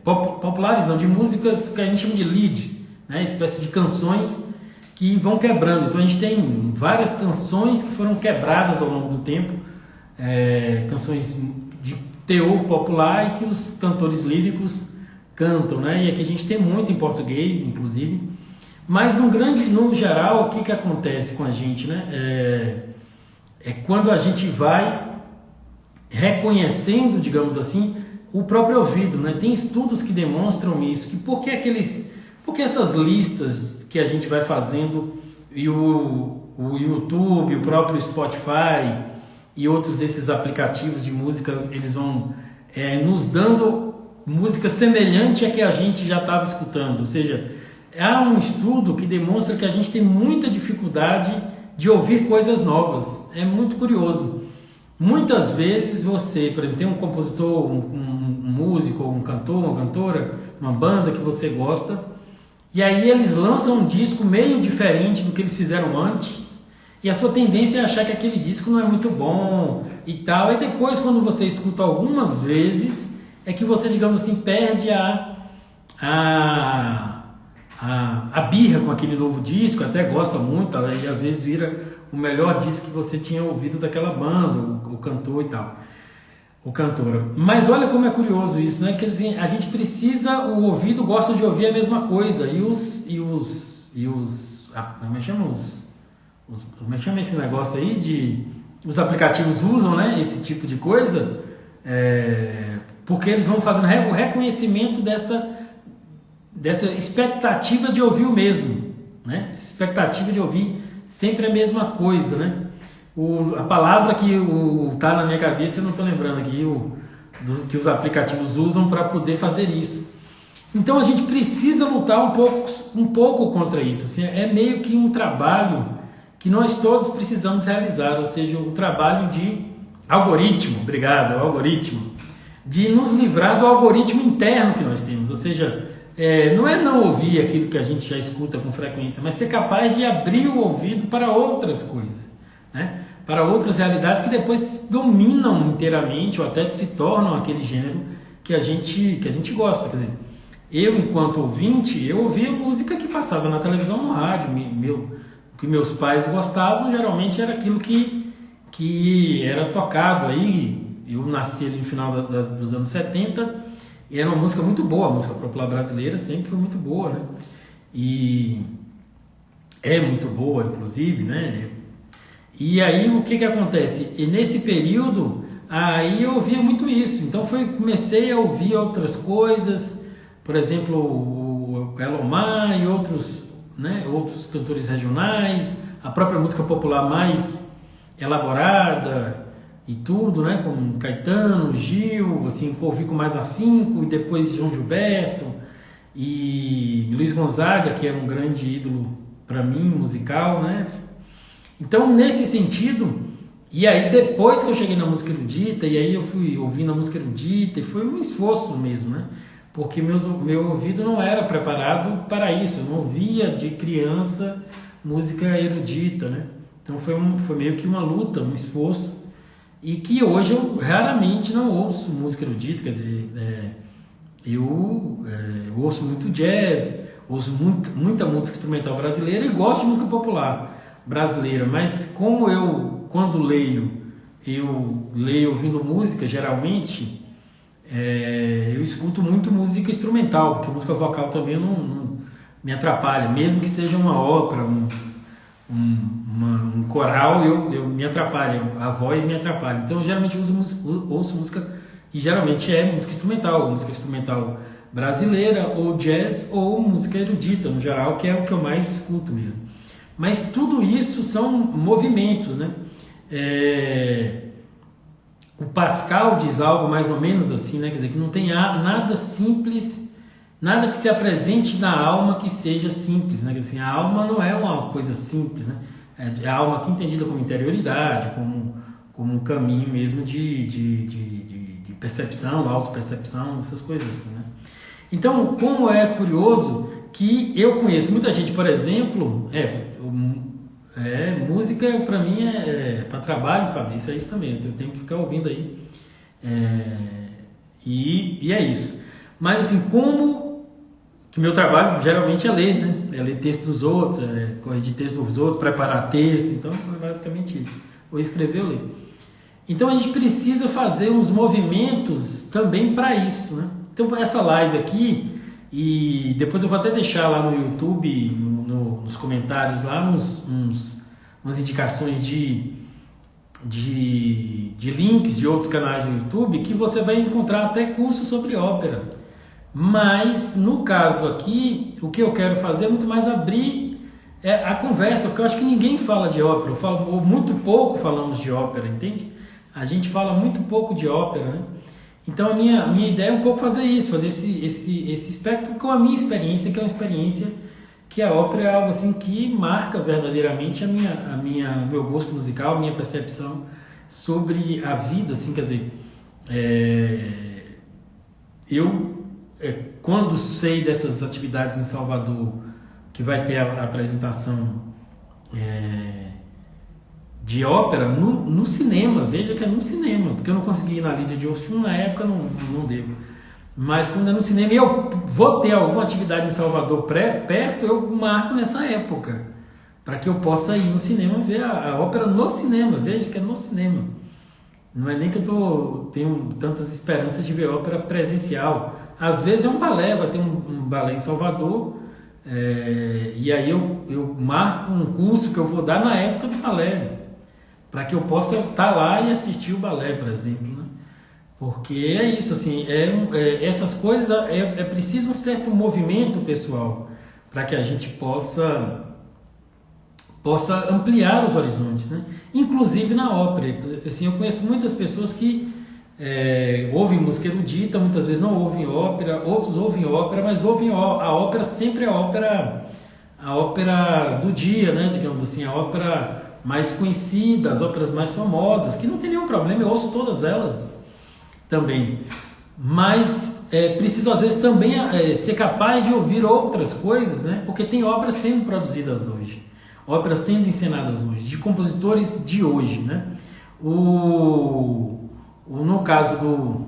populares, não, de músicas que a gente chama de lied, né? Espécie de canções que vão quebrando. Então a gente tem várias canções que foram quebradas ao longo do tempo, canções de teor popular e que os cantores líricos cantam, né? E aqui a gente tem muito em português, inclusive. Mas no geral, o que acontece com a gente, né? É quando a gente vai reconhecendo, digamos assim, o próprio ouvido, né? Tem estudos que demonstram isso, que porque essas listas que a gente vai fazendo e o YouTube, o próprio Spotify e outros desses aplicativos de música, eles vão nos dando música semelhante à que a gente já estava escutando. Ou seja, há um estudo que demonstra que a gente tem muita dificuldade de ouvir coisas novas. É muito curioso. Muitas vezes você, por exemplo, tem um compositor, um músico, um cantor, uma cantora, uma banda que você gosta, e aí eles lançam um disco meio diferente do que eles fizeram antes, e a sua tendência é achar que aquele disco não é muito bom e tal, e depois quando você escuta algumas vezes, é que você, digamos assim, perde a birra com aquele novo disco, até gosta muito, e às vezes vira o melhor disco que você tinha ouvido daquela banda, o cantor e tal, o cantora. Mas olha como é curioso isso, né? Quer dizer, a gente precisa, o ouvido gosta de ouvir a mesma coisa, como é que chama esse negócio aí os aplicativos usam, né, esse tipo de coisa, porque eles vão fazendo o reconhecimento dessa expectativa de ouvir o mesmo, né? Expectativa de ouvir sempre a mesma coisa, né? A palavra que tá na minha cabeça, eu não estou lembrando aqui, que os aplicativos usam para poder fazer isso. Então a gente precisa lutar um pouco contra isso. Assim, é meio que um trabalho que nós todos precisamos realizar, ou seja, o trabalho de algoritmo, algoritmo, de nos livrar do algoritmo interno que nós temos, ou seja, não é não ouvir aquilo que a gente já escuta com frequência, mas ser capaz de abrir o ouvido para outras coisas, né? Para outras realidades que depois dominam inteiramente ou até se tornam aquele gênero que a gente gosta. Quer dizer, eu, enquanto ouvinte, eu ouvia música que passava na televisão, no rádio. O que meus pais gostavam geralmente era aquilo que era tocado aí. Eu nasci ali no final dos anos 70 e era uma música muito boa, a música popular brasileira sempre foi muito boa, né? E é muito boa, inclusive, né? E aí o que acontece? E nesse período, aí eu ouvia muito isso. Então comecei a ouvir outras coisas, por exemplo, o Elomar e outros cantores regionais, a própria música popular mais elaborada e tudo, né? Como Caetano, Gil, assim, ouvi com mais afinco, e depois João Gilberto e Luiz Gonzaga, que era um grande ídolo para mim, musical, né? Então, nesse sentido, e aí depois que eu cheguei na música erudita, e aí eu fui ouvindo a música erudita, e foi um esforço mesmo, né? Porque meu ouvido não era preparado para isso, eu não ouvia de criança música erudita, né? Então foi meio que uma luta, um esforço, e que hoje eu raramente não ouço música erudita, quer dizer, eu ouço muito jazz, ouço muita música instrumental brasileira e gosto de música popular brasileira, mas como quando eu leio ouvindo música, geralmente, eu escuto muito música instrumental, porque música vocal também não me atrapalha, mesmo que seja uma ópera, um coral, eu me atrapalha, a voz me atrapalha. Então, eu geralmente ouço música, e geralmente é música instrumental brasileira, ou jazz, ou música erudita, no geral, que é o que eu mais escuto mesmo. Mas tudo isso são movimentos, né? O Pascal diz algo mais ou menos assim, né? Quer dizer, que não tem nada simples, nada que se apresente na alma que seja simples, né? Quer dizer, a alma não é uma coisa simples, né? A alma aqui entendida como interioridade, como um caminho mesmo de percepção, autopercepção, essas coisas assim, né? Então, como é curioso que eu conheço muita gente, por exemplo, música para mim para trabalho, Fabrício, é isso também, eu tenho que ficar ouvindo aí, e é isso. Mas assim, como que meu trabalho geralmente é ler, né? É ler texto dos outros, corrigir texto dos outros, preparar texto, então é basicamente isso, ou escrever ou ler. Então a gente precisa fazer uns movimentos também para isso, né? Então essa live aqui, e depois eu vou até deixar lá no YouTube, nos comentários lá, umas indicações de links de outros canais do YouTube, que você vai encontrar até cursos sobre ópera. Mas no caso aqui, o que eu quero fazer é muito mais abrir a conversa, porque eu acho que ninguém fala de ópera, ou muito pouco falamos de ópera, entende? A gente fala muito pouco de ópera, né? Então a minha ideia é um pouco fazer isso, fazer esse espectro com a minha experiência, que é uma experiência que a ópera é algo assim que marca verdadeiramente o meu gosto musical, a minha percepção sobre a vida, assim, quer dizer, quando sei dessas atividades em Salvador, que vai ter a apresentação de ópera no cinema, veja que é no cinema, porque eu não consegui ir na Lídia de Osfum, na época não devo. Mas quando é no cinema e eu vou ter alguma atividade em Salvador perto, eu marco nessa época, para que eu possa ir no cinema ver a ópera no cinema, veja que é no cinema. Não é nem que eu tenho tantas esperanças de ver ópera presencial. Às vezes é um balé, vai ter um balé em Salvador, e aí eu marco um curso que eu vou dar na época do balé, para que eu possa estar lá e assistir o balé, por exemplo, né? Porque é isso, assim, essas coisas, é preciso um certo movimento pessoal para que a gente possa ampliar os horizontes, né? Inclusive na ópera. Assim, eu conheço muitas pessoas que ouvem música erudita, muitas vezes não ouvem ópera, outros ouvem ópera, mas ouvem a ópera sempre a ópera do dia, né? Digamos assim, a ópera mais conhecida, as óperas mais famosas, que não tem nenhum problema, eu ouço todas elas também, mas preciso às vezes também ser capaz de ouvir outras coisas, né? Porque tem obras sendo produzidas hoje, óperas sendo encenadas hoje, de compositores de hoje, né? No caso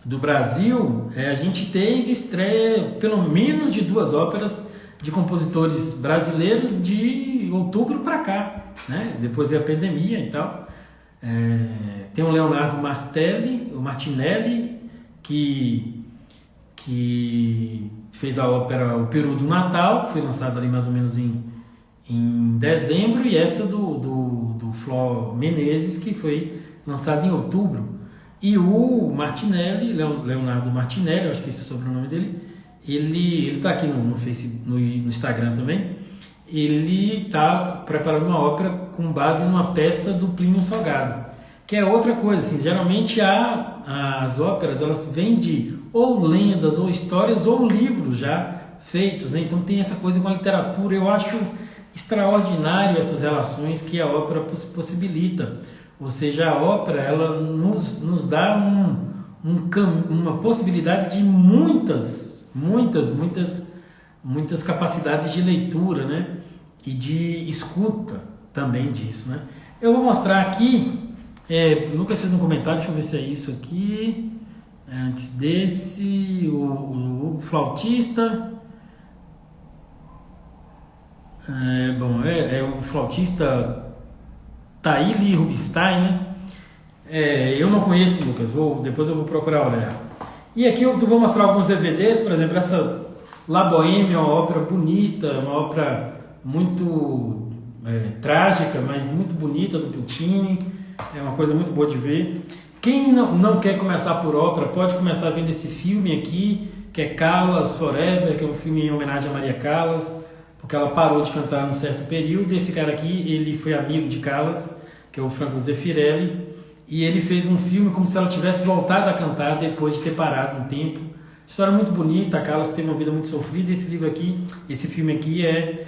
do Brasil, a gente teve estreia pelo menos de 2 óperas de compositores brasileiros de outubro para cá, né? Depois veio a pandemia e tal. Tem o Leonardo Martinelli, que fez a ópera O Peru do Natal, que foi lançada ali mais ou menos em dezembro, e essa do Flor Menezes, que foi lançada em outubro. E o Martinelli, Leonardo Martinelli, eu acho que esse é o sobrenome dele, ele está aqui no Facebook, no Instagram também. Ele está preparando uma ópera com base numa peça do Plínio Salgado, que é outra coisa, assim, geralmente as óperas, elas vêm de ou lendas, ou histórias, ou livros já feitos, né? Então tem essa coisa com a literatura. Eu acho extraordinário essas relações que a ópera possibilita, ou seja, a ópera, ela nos dá uma possibilidade de muitas capacidades de leitura, né? E de escuta também disso, né? Eu vou mostrar aqui, o Lucas fez um comentário, deixa eu ver se é isso aqui, antes desse, o flautista, o flautista Taíli Rubinstein, né? Eu não conheço, Lucas, depois eu vou procurar olhar. E aqui eu vou mostrar alguns DVDs, por exemplo, essa La Bohème é uma ópera bonita, uma ópera muito trágica, mas muito bonita, do Puccini, é uma coisa muito boa de ver. Quem não quer começar por ópera, pode começar vendo esse filme aqui, que é Callas Forever, que é um filme em homenagem a Maria Callas, porque ela parou de cantar num certo período. Esse cara aqui, ele foi amigo de Callas, que é o Franco Zeffirelli, e ele fez um filme como se ela tivesse voltado a cantar depois de ter parado um tempo. História muito bonita. A Callas teve uma vida muito sofrida. Esse filme aqui é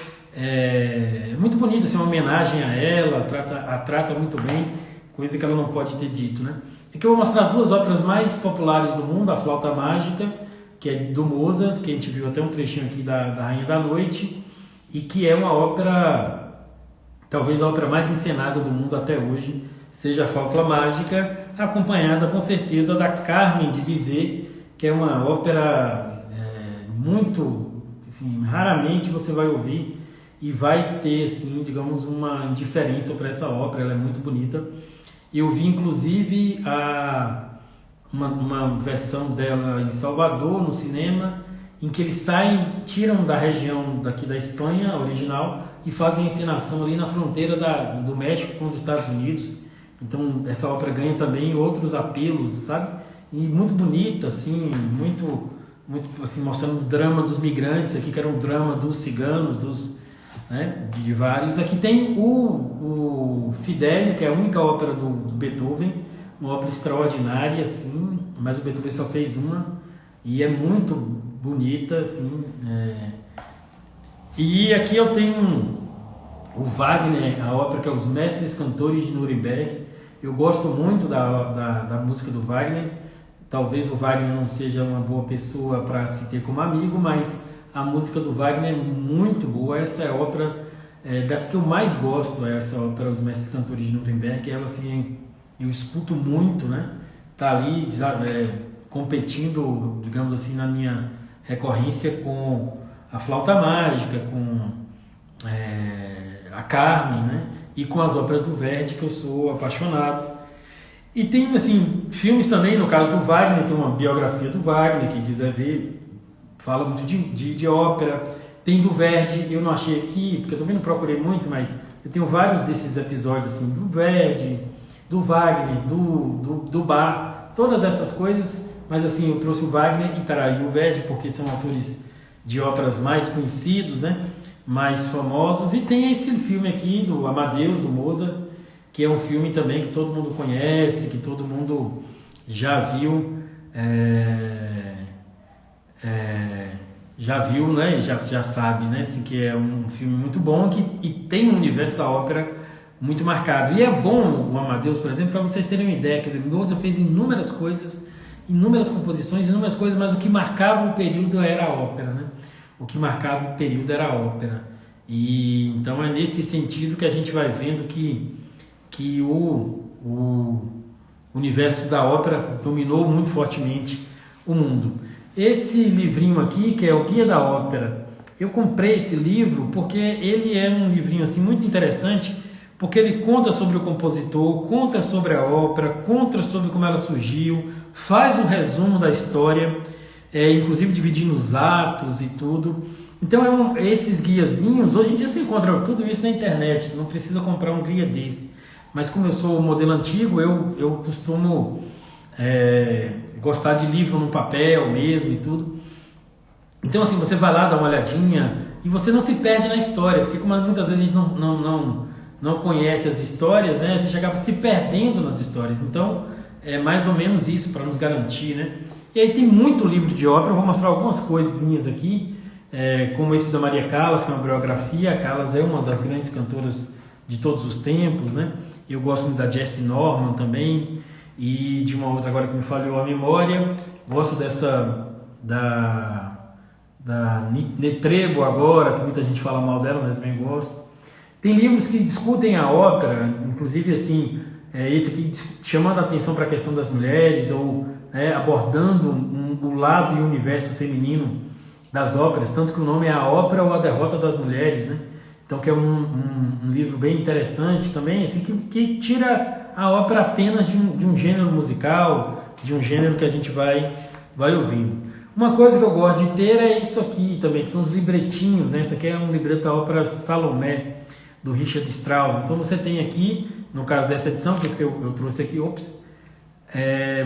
muito bonito, assim, uma homenagem a ela, a trata muito bem, coisa que ela não pode ter dito, né? Aqui eu vou mostrar as 2 óperas mais populares do mundo, a Flauta Mágica, que é do Mozart, que a gente viu até um trechinho aqui da Rainha da Noite, e que é uma ópera, talvez a ópera mais encenada do mundo até hoje, seja a Flauta Mágica, acompanhada com certeza da Carmen de Bizet, que é uma ópera muito, assim, raramente você vai ouvir e vai ter, assim, digamos, uma indiferença para essa ópera. Ela é muito bonita. Eu vi inclusive uma versão dela em Salvador, no cinema, em que eles tiram da região daqui da Espanha, original, e fazem a encenação ali na fronteira do México com os Estados Unidos. Então essa ópera ganha também outros apelos, sabe? E muito bonita, assim, muito assim, mostrando o drama dos migrantes, aqui que era um drama dos ciganos, né, de vários. Aqui tem o Fidelio, que é a única ópera do Beethoven, uma ópera extraordinária, assim, mas o Beethoven só fez uma, e é muito bonita, assim. E aqui eu tenho o Wagner, a ópera que é Os Mestres Cantores de Nuremberg. Eu gosto muito da música do Wagner. Talvez o Wagner não seja uma boa pessoa para se ter como amigo, mas a música do Wagner é muito boa. Essa é a ópera das que eu mais gosto, essa ópera Os Mestres Cantores de Nuremberg. Ela, assim, eu escuto muito, né? Tá ali competindo, digamos assim, na minha recorrência com a Flauta Mágica, com a Carmen, né? E com as óperas do Verdi, que eu sou apaixonado. E tem, assim, filmes também, no caso do Wagner, tem uma biografia do Wagner, quem quiser ver, fala muito de ópera. Tem do Verdi, eu não achei aqui, porque eu também não procurei muito, mas eu tenho vários desses episódios, assim, do Verdi, do Wagner, do Bach, todas essas coisas, mas assim, eu trouxe o Wagner e o Verdi, porque são autores de óperas mais conhecidos, né? Mais famosos. E tem esse filme aqui do Amadeus, do Mozart, que é um filme também que todo mundo conhece, que todo mundo já viu, né? Já sabe, né? Assim, que é um filme muito bom e tem um universo da ópera muito marcado. E é bom o Amadeus, por exemplo, para vocês terem uma ideia. Quer dizer, Mozart fez inúmeras coisas, inúmeras composições, inúmeras coisas, mas o que marcava o período era a ópera, né? O que marcava o período era a ópera. E então é nesse sentido que a gente vai vendo que o universo da ópera dominou muito fortemente o mundo. Esse livrinho aqui, que é o Guia da Ópera, eu comprei esse livro porque ele é um livrinho assim muito interessante, porque ele conta sobre o compositor, conta sobre a ópera, conta sobre como ela surgiu, faz um resumo da história, inclusive dividindo os atos e tudo. Então esses guiazinhos, hoje em dia você encontra tudo isso na internet, você não precisa comprar um guia desse. Mas como eu sou o modelo antigo, eu costumo gostar de livro no papel mesmo e tudo. Então assim, você vai lá, dá uma olhadinha e você não se perde na história, porque como muitas vezes a gente não conhece as histórias, né, a gente acaba se perdendo nas histórias. Então é mais ou menos isso para nos garantir, né? E aí tem muito livro de ópera, eu vou mostrar algumas coisinhas aqui, como esse da Maria Callas, que é uma biografia. A Callas é uma das grandes cantoras de todos os tempos, né? Eu gosto muito da Jessie Norman também, e de uma outra agora que me falhou a memória. Gosto dessa da Netrebko agora, que muita gente fala mal dela, mas também gosto. Tem livros que discutem a ópera, inclusive assim, esse aqui chamando a atenção para a questão das mulheres, ou abordando o lado e o universo feminino das óperas, tanto que o nome é A Ópera ou a Derrota das Mulheres, né? Então, que é um livro bem interessante também, assim, que tira a ópera apenas de um gênero musical, de um gênero que a gente vai ouvindo. Uma coisa que eu gosto de ter é isso aqui também, que são os libretinhos, né? Esse aqui é um libreto da ópera Salomé, do Richard Strauss. Então você tem aqui, no caso dessa edição, que eu trouxe aqui,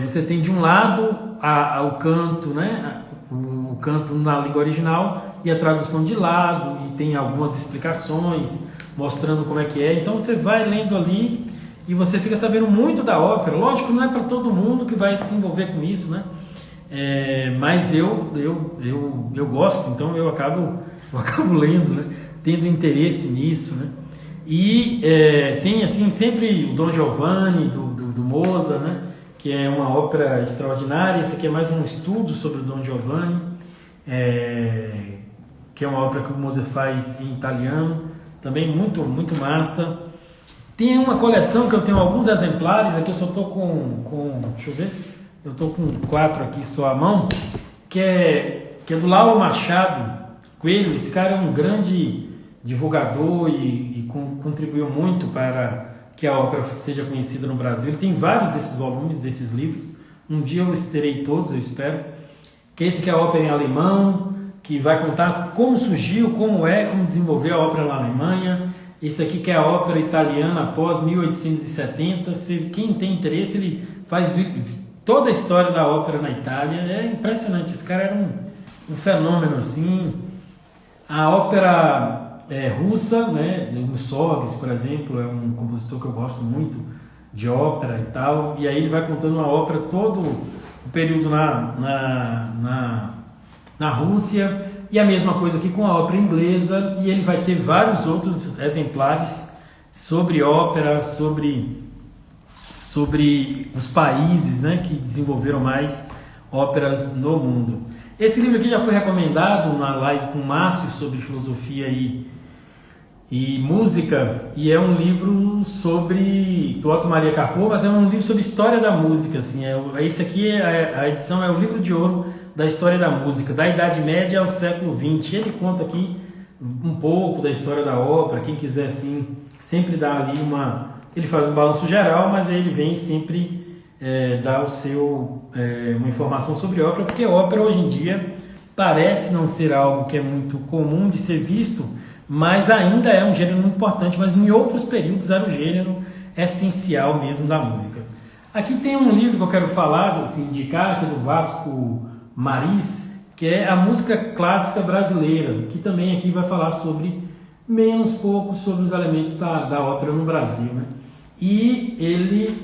você tem de um lado o canto, né? O canto na língua original e a tradução de lado, e tem algumas explicações mostrando como é que é. Então você vai lendo ali e você fica sabendo muito da ópera. Lógico, não é para todo mundo que vai se envolver com isso, né? Mas eu gosto, então eu acabo lendo, né? Tendo interesse nisso, né? E tem assim sempre o Don Giovanni do Mozart, né? Que é uma ópera extraordinária. Esse aqui é mais um estudo sobre o Don Giovanni, que é uma ópera que o Mozart faz em italiano, também muito, muito massa. Tem uma coleção que eu tenho alguns exemplares, aqui eu só estou deixa eu ver, eu estou com 4 aqui só à mão, que é do Lauro Machado Coelho. Esse cara é um grande divulgador e contribuiu muito para que a ópera seja conhecida no Brasil. Ele tem vários desses volumes, desses livros, Um dia eu terei todos, eu espero. Que esse aqui é a ópera em alemão, que vai contar como surgiu, como desenvolveu a ópera lá na Alemanha. Esse aqui que é a ópera italiana após 1870. Quem tem interesse, ele faz toda a história da ópera na Itália. É impressionante, esse cara era um fenômeno assim. A ópera russa, né, Mussorgsky, por exemplo, é um compositor que eu gosto muito de ópera e tal, e aí ele vai contando a ópera todo o período na Rússia, e a mesma coisa aqui com a ópera inglesa, e ele vai ter vários outros exemplares sobre ópera, sobre os países, né, que desenvolveram mais óperas no mundo. Esse livro aqui já foi recomendado na live com o Márcio sobre filosofia e música, e é um livro do Otto Maria Carpo, mas é um livro sobre história da música, assim, esse aqui, a edição é o livro de ouro da história da música, da Idade Média ao século XX. Ele conta aqui um pouco da história da ópera, quem quiser assim, sempre dá ali ele faz um balanço geral, mas ele vem sempre dar uma informação sobre ópera, porque ópera hoje em dia parece não ser algo que é muito comum de ser visto, mas ainda é um gênero muito importante, mas em outros períodos era um gênero essencial mesmo da música. Aqui tem um livro que eu quero falar, assim, indicar, que é do Vasco Maris, que é a música clássica brasileira, que também aqui vai falar pouco sobre os elementos da ópera no Brasil, né? E ele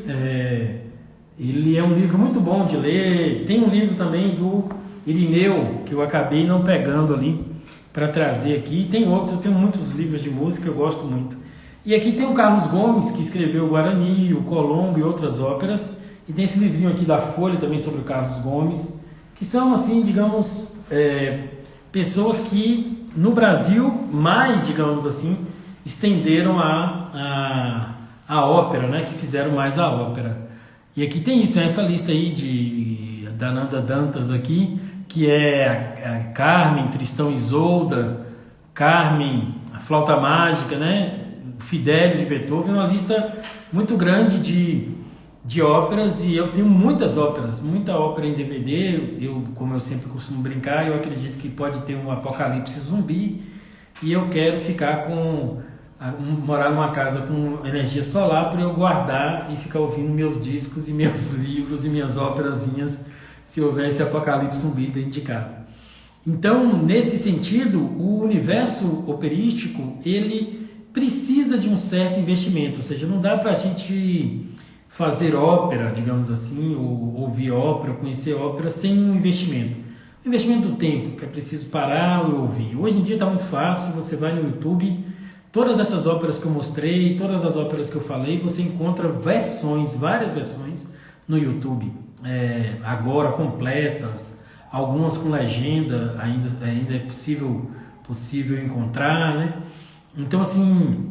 é um livro muito bom de ler. Tem um livro também do Irineu, que eu acabei não pegando ali para trazer aqui. Tem outros, eu tenho muitos livros de música, eu gosto muito. E aqui tem o Carlos Gomes, que escreveu o Guarani, o Colombo e outras óperas. E tem esse livrinho aqui da Folha também sobre o Carlos Gomes, que são, assim, digamos, pessoas que no Brasil mais, digamos assim, estenderam a ópera, né? Que fizeram mais a ópera. E aqui tem isso, tem essa lista aí da Nanda Dantas aqui, que é a Carmen, Tristão e Isolda, Carmen, a Flauta Mágica, né? Fidelio de Beethoven, uma lista muito grande de óperas, e eu tenho muitas óperas, muita ópera em DVD. Como eu sempre costumo brincar, eu acredito que pode ter um apocalipse zumbi, e eu quero morar numa casa com energia solar para eu guardar e ficar ouvindo meus discos e meus livros e minhas óperazinhas se houver esse apocalipse zumbi dentro de casa. Então, nesse sentido, o universo operístico, ele precisa de um certo investimento, ou seja, não dá para a gente fazer ópera, digamos assim, ou ouvir ópera, conhecer ópera sem um investimento. O investimento do tempo, que é preciso parar e ouvir. Hoje em dia está muito fácil, você vai no YouTube, todas essas óperas que eu mostrei, todas as óperas que eu falei, você encontra várias versões no YouTube, agora completas, algumas com legenda, ainda é possível encontrar, né? Então, assim,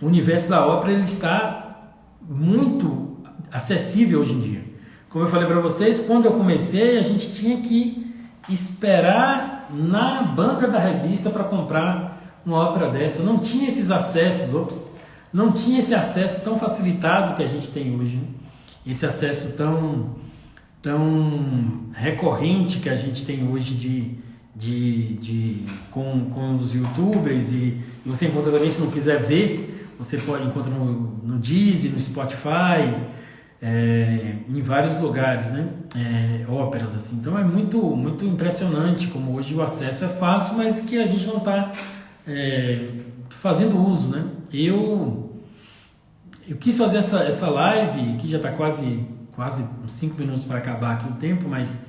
o universo da ópera ele está muito acessível hoje em dia. Como eu falei para vocês, quando eu comecei, a gente tinha que esperar na banca da revista para comprar uma ópera dessa. Não tinha esses acessos, não tinha esse acesso tão facilitado que a gente tem hoje, né? Esse acesso tão recorrente que a gente tem hoje com os youtubers, e você encontra também, se não quiser ver, você encontra no Deezer, no Spotify, em vários lugares, né? Óperas assim. Então é muito, muito impressionante como hoje o acesso é fácil, mas que a gente não está fazendo uso, né? Eu quis fazer essa live, que já está quase uns 5 minutos para acabar aqui o tempo, mas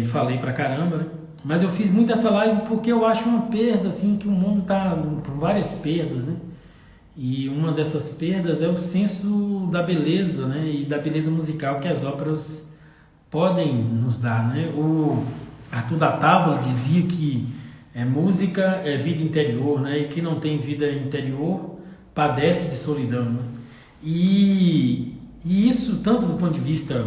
falei pra caramba, né? Mas eu fiz muito essa live porque eu acho uma perda, assim, que o mundo está com várias perdas, né? E uma dessas perdas é o senso da beleza, né? E da beleza musical que as óperas podem nos dar, né? O Arthur da Távola dizia que música é vida interior, né? E quem não tem vida interior padece de solidão, né? E isso, tanto do ponto de vista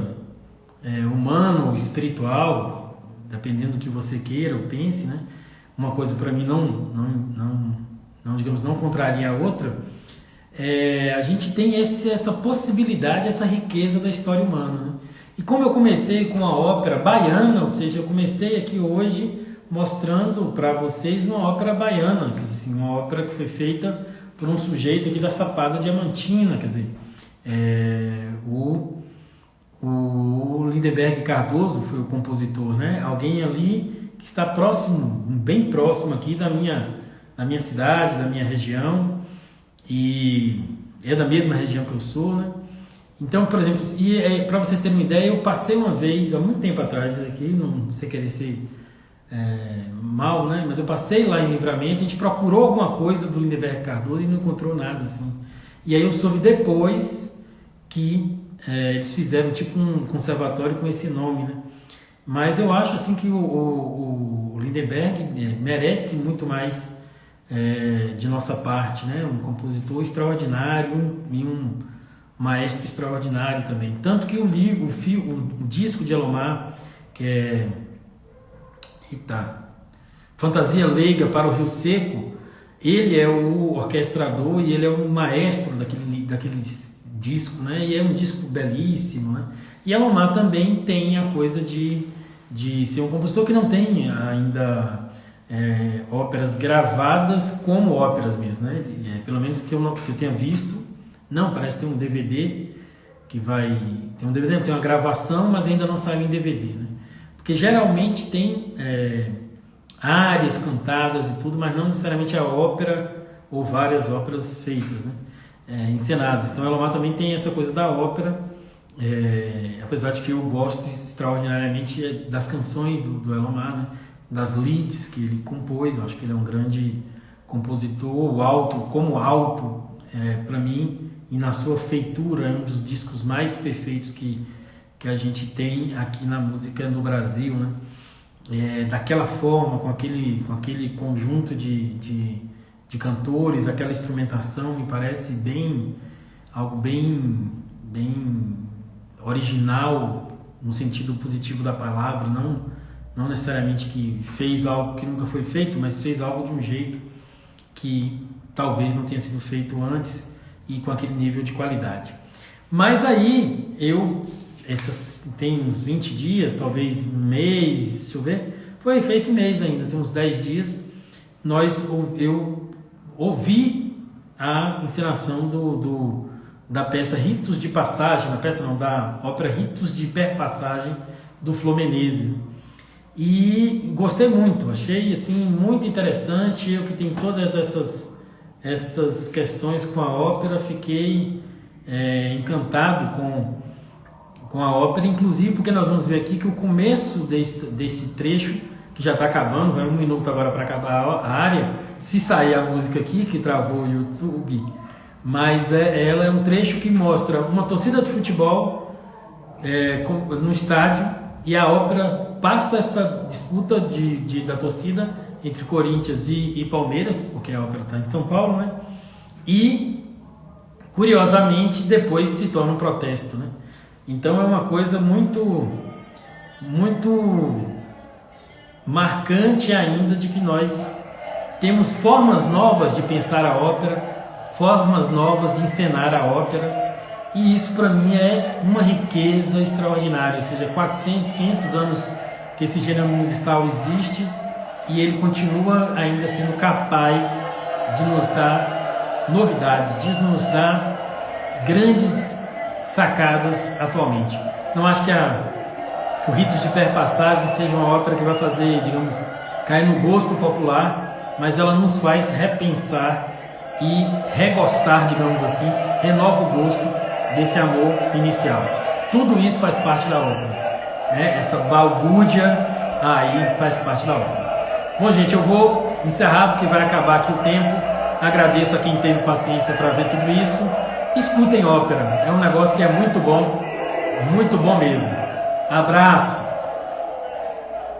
humano, espiritual, dependendo do que você queira ou pense, né? Uma coisa para mim digamos, não contraria a outra. A gente tem essa possibilidade, essa riqueza da história humana, né? E como eu comecei com a ópera baiana, ou seja, eu comecei aqui hoje mostrando para vocês uma ópera baiana, quer dizer, assim, uma ópera que foi feita por um sujeito aqui da Chapada Diamantina, quer dizer, o Lindenberg Cardoso foi o compositor, né? Alguém ali que está próximo, bem próximo aqui da minha cidade, da minha região, e é da mesma região que eu sou, né? Então, por exemplo, para vocês terem uma ideia, eu passei uma vez, há muito tempo atrás, aqui, não sei querer ser mal, né? Mas eu passei lá em Livramento, a gente procurou alguma coisa do Lindenberg Cardoso e não encontrou nada assim. E aí eu soube depois que eles fizeram tipo um conservatório com esse nome, né? Mas eu acho assim que o Lindenberg merece muito mais de nossa parte, né? Um compositor extraordinário e um maestro extraordinário também. Tanto que o disco de Elomar, que é Fantasia Leiga para o Rio Seco, ele é o orquestrador e ele é o maestro daquele disco, né? E é um disco belíssimo, né? E Elomar também tem a coisa de ser um compositor que não tem ainda óperas gravadas como óperas mesmo, né? Pelo menos que eu tenha visto, não, parece ter um DVD que tem um DVD, não, tem uma gravação, mas ainda não saiu em DVD, né? Porque geralmente tem áreas cantadas e tudo, mas não necessariamente a ópera ou várias óperas feitas, né? Encenadas. Então Elomar também tem essa coisa da ópera, apesar de que eu gosto extraordinariamente das canções do Elomar, né? Das leads que ele compôs. Eu acho que ele é um grande compositor. O alto, para mim, e na sua feitura, é um dos discos mais perfeitos que a gente tem aqui na música no Brasil, né? Daquela forma, com aquele conjunto de cantores, aquela instrumentação, me parece algo bem original, no sentido positivo da palavra, não necessariamente que fez algo que nunca foi feito, mas fez algo de um jeito que talvez não tenha sido feito antes e com aquele nível de qualidade. Mas aí tem uns 20 dias, talvez um mês, deixa eu ver, foi esse mês ainda, tem uns 10 dias, eu ouvi a encenação da peça Ritos de Passagem, da ópera Ritos de Perpassagem do Flor Menezes. E gostei muito, achei assim muito interessante. Eu que tenho todas essas questões com a ópera, fiquei encantado com a ópera, inclusive porque nós vamos ver aqui que o começo desse trecho, que já está acabando, vai 1 minuto agora para acabar a área, se sair a música aqui, que travou o YouTube, mas ela é um trecho que mostra uma torcida de futebol no estádio, e a ópera passa essa disputa da torcida entre Corinthians e Palmeiras, porque a ópera está em São Paulo, né? E, curiosamente, depois se torna um protesto, né? Então é uma coisa muito, muito marcante ainda de que nós temos formas novas de pensar a ópera, formas novas de encenar a ópera, e isso para mim é uma riqueza extraordinária, ou seja, 400, 500 anos que esse gênero musical existe e ele continua ainda sendo capaz de nos dar novidades, de nos dar grandes sacadas atualmente. Não acho que o Ritos de Perpassagem seja uma ópera que vai fazer, digamos, cair no gosto popular, mas ela nos faz repensar e regostar, digamos assim, renova o gosto desse amor inicial. Tudo isso faz parte da ópera, né? Essa balbúrdia aí faz parte da ópera. Bom, gente, eu vou encerrar porque vai acabar aqui o tempo. Agradeço a quem teve paciência para ver tudo isso. Escutem ópera, é um negócio que é muito bom mesmo. Abraço!